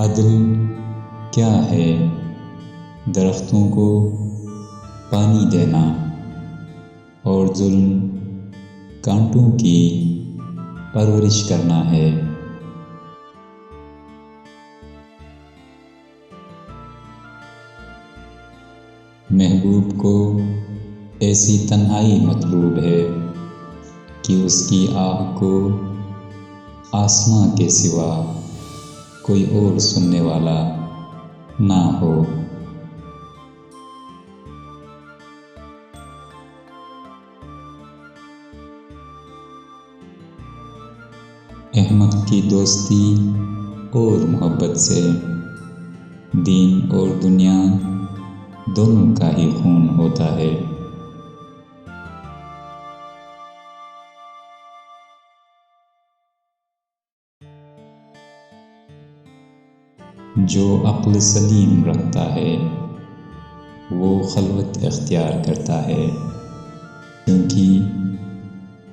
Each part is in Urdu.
عدل کیا ہے؟ درختوں کو پانی دینا، اور ظلم کانٹوں کی پرورش کرنا ہے۔ محبوب کو ایسی تنہائی مطلوب ہے کہ اس کی آہ کو آسماں کے سوا کوئی اور سننے والا نہ ہو۔ احمق کی دوستی اور محبت سے دین اور دنیا دونوں کا ہی خون ہوتا ہے۔ جو عقل سلیم رکھتا ہے وہ خلوت اختیار کرتا ہے، کیونکہ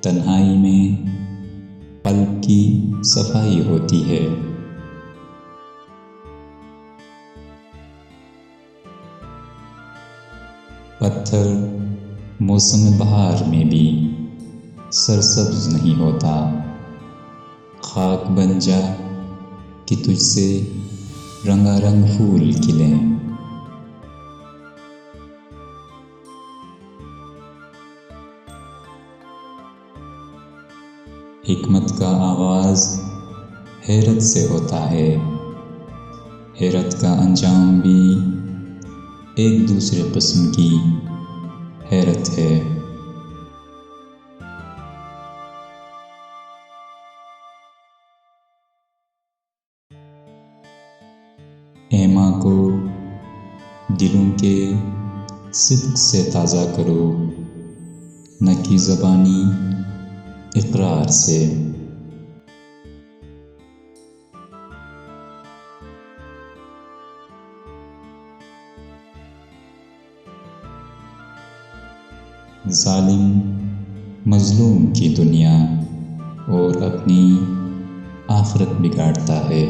تنہائی میں قلب کی صفائی ہوتی ہے۔ پتھر موسم بہار میں بھی سرسبز نہیں ہوتا، خاک بن جا کہ تجھ سے رنگا رنگ پھول کھلیں۔ حکمت کا آغاز حیرت سے ہوتا ہے، حیرت کا انجام بھی ایک دوسرے قسم کی حیرت ہے۔ ایما کو دلوں کے صدق سے تازہ کرو، نہ کہ زبانی اقرار سے۔ ظالم مظلوم کی دنیا اور اپنی آخرت بگاڑتا ہے۔